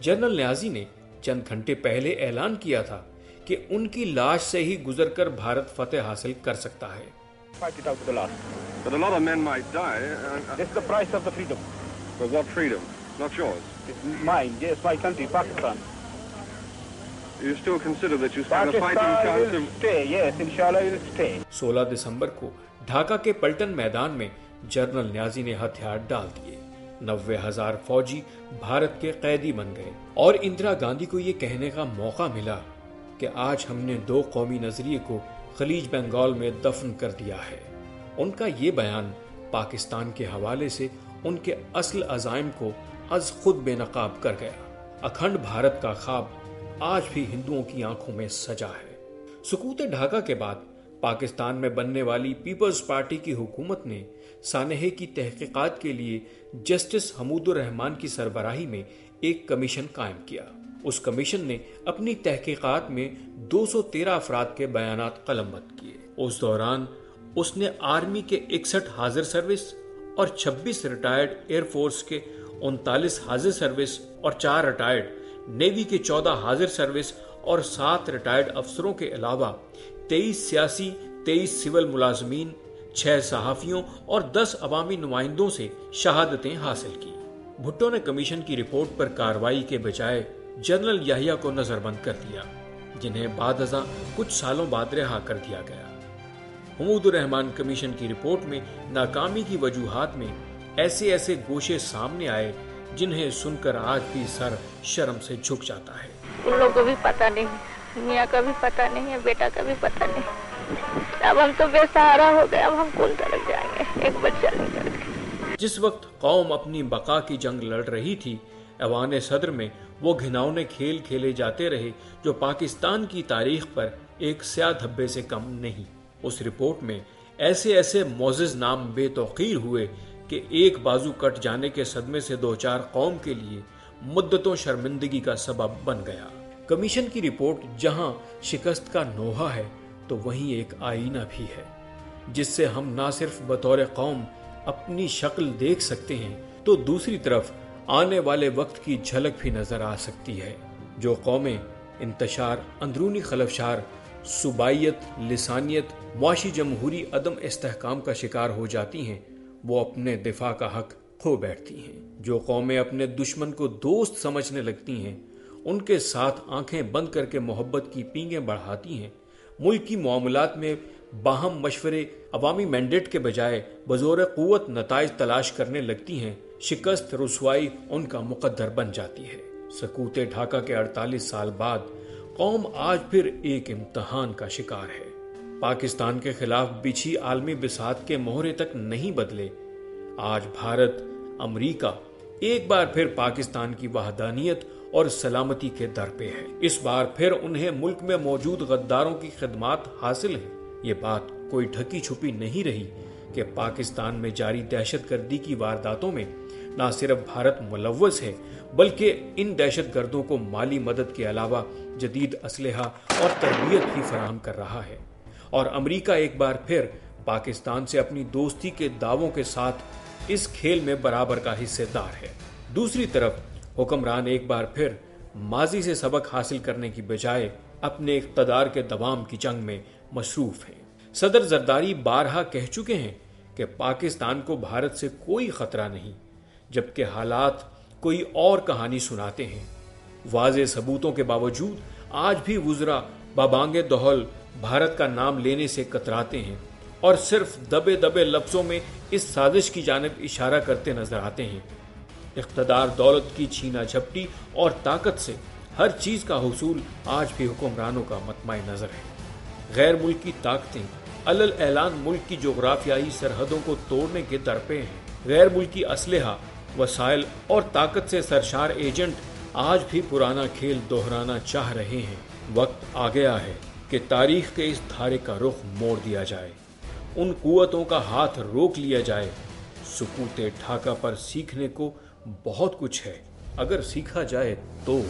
General Niazi ने चंद घंटे पहले ऐलान किया था कि उनकी लाश से ही गुजरकर भारत फतेह हासिल कर सकता है। Fight it out to the last. But a lot of men might die. This is the price of the freedom. For what freedom? Not yours. It's mine, yes, my country, Pakistan. You still consider that you stand a fighting Pakistan chance will of... stay, yes, inshallah will stay. 16 दिसंबर को ढाका के पलटन मैदान में general Niazi ने हथियार डाल दिए। 90,000 फौजी भारत के कैदी बन गए और इंदिरा गांधी को ये कहने का मौका मिला कि आज हमने दो कौमी नजरिए को खलीज बंगाल में दफन कर दिया है। उनका ये बयान पाकिस्तान के हवाले से उनके असल अज़ाइम को अज खुद बेनकाब कर गया। अखंड भारत का ख्वाब आज भी हिंदुओं की आंखों में सजा है। सुकूत ढाका के बाद पाकिस्तान में बनने वाली पीपल्स पार्टी की हुकूमत ने सानहे की तहकीकात के लिए जस्टिस हमूदुर रहमान की सरबराही में एक कमीशन कायम किया। उस कमीशन ने अपनी तहकीकात में 213 अफराद के बयानात कलमबंद किए। उस दौरान उसने आर्मी के 61 हाजिर सर्विस और 26 रिटायर्ड एयरफोर्स के 39 हाजिर सर्विस और 4 रिटायर्ड नेवी के 14 हाजिर सर्विस और 7 रिटायर्ड अफसरों के अलावा 23 सियासी, 23 सिविल मुलाजमीन, 6 सहाफियों और 10 अवामी नुमाइंदों से शहादतें हासिल की। भुट्टो ने कमीशन की रिपोर्ट पर कार्रवाई के बजाय जनरल याहिया को नजरबंद कर दिया, जिन्हें बादअज़ां कुछ सालों बाद रिहा कर दिया गया। हमूदुर रहमान कमीशन की रिपोर्ट में नाकामी की वजूहात में ऐसे ऐसे गोशे सामने आए जिन्हें सुनकर आज भी सर शर्म से झुक जाता है। उन लोगों को भी पता नहीं, मियाँ का भी पता नहीं है, बेटा का भी पता नहीं। अब हम तो बेसहारा हो गए, अब हम कौन तरफ जाएंगे, एक बच्चा निकल गया। जिस वक्त कौम अपनी बका की जंग लड़ रही थी, ऐवान सदर में वो घिनौने खेल खेले जाते रहे जो पाकिस्तान की तारीख पर एक स्याह धब्बे से कम नहीं। उस रिपोर्ट में ऐसे ऐसे मोअज़्ज़ज़ नाम बेतौकीर हुए कि एक बाजू कट जाने के सदमे से दो चार कौम के लिए मुद्दतों शर्मिंदगी का सबब बन गया। कमीशन की रिपोर्ट जहां शिकस्त का नोहा है तो वहीं एक आईना भी है, जिससे हम ना सिर्फ बतौर कौम अपनी शक्ल देख सकते हैं तो दूसरी तरफ आने वाले वक्त की झलक भी नजर आ सकती है। जो कौमें इंतशार, अंदरूनी खलफशार, सुबाइयत, लिसानियत, मुआशी जमहूरी अदम इस्तेहकाम का शिकार हो जाती हैं, वो अपने दिफा का हक खो बैठती हैं। जो कौमें अपने दुश्मन को दोस्त समझने लगती हैं, उनके साथ आंखें बंद करके मोहब्बत की पींगें बढ़ाती हैं, मुल्क की मामलात में बाहम मशवरे अवामी मैंडेट के बजाय बजोर कुव्वत नताइज तलाश करने लगती हैं, शिकस्त रुसवाई उनका मुकद्दर बन जाती है। सकूते ढाका के 48 साल बाद कौम आज फिर एक इम्तहान का शिकार है। पाकिस्तान के खिलाफ बिछी आलमी बिसात के मोहरे तक नहीं बदले। आज भारत, अमरीका एक बार फिर पाकिस्तान की वहदानियत और सलामती के दर पे है। इस बार फिर उन्हें मुल्क में मौजूद गद्दारों की खिदमात हासिल है। ये बात कोई ढकी छुपी नहीं रही कि पाकिस्तान में जारी दहशतगर्दी की वारदातों में न सिर्फ भारत मुलव्वस है, बल्कि इन दहशतगर्दों को माली मदद के अलावा जदीद असलहा और तरबियत भी फराहम कर रहा है। और अमरीका एक बार फिर पाकिस्तान से अपनी दोस्ती के दावों के साथ इस खेल में बराबर का हिस्सेदार है। दूसरी तरफ हुक्मरान एक बार फिर माजी से सबक हासिल करने की बजाय अपने इक़्तिदार के दवाम की जंग में मसरूफ हैं। सदर जरदारी बारहा कह चुके हैं कि पाकिस्तान को भारत से कोई खतरा नहीं, जबकि हालात कोई और कहानी सुनाते हैं। वाज़े सबूतों के बावजूद आज भी वुज़रा बाबांगे दोहल भारत का नाम लेने से कतराते हैं और सिर्फ दबे दबे लफ्जों में इस साजिश की जानिब इशारा करते नजर आते हैं। इक़्तिदार, दौलत की छीना झपटी और ताकत से हर चीज का हुसूल आज भी हुक्मरानों का मतमाए नजर है। गैर मुल्की ताकतें अलल ऐलान मुल्क की जोग्राफियाई सरहदों को तोड़ने के दरपे हैं। गैर मुल्की असलहा, वसाइल और ताकत से सरशार एजेंट आज भी पुराना खेल दोहराना चाह रहे हैं। वक्त आ गया है कि तारीख के इस धारे का रुख मोड़ दिया जाए, उन कुव्वतों का हाथ रोक लिया जाए। सुकूते ढाका पर सीखने को बहुत कुछ है, अगर सीखा जाए तो।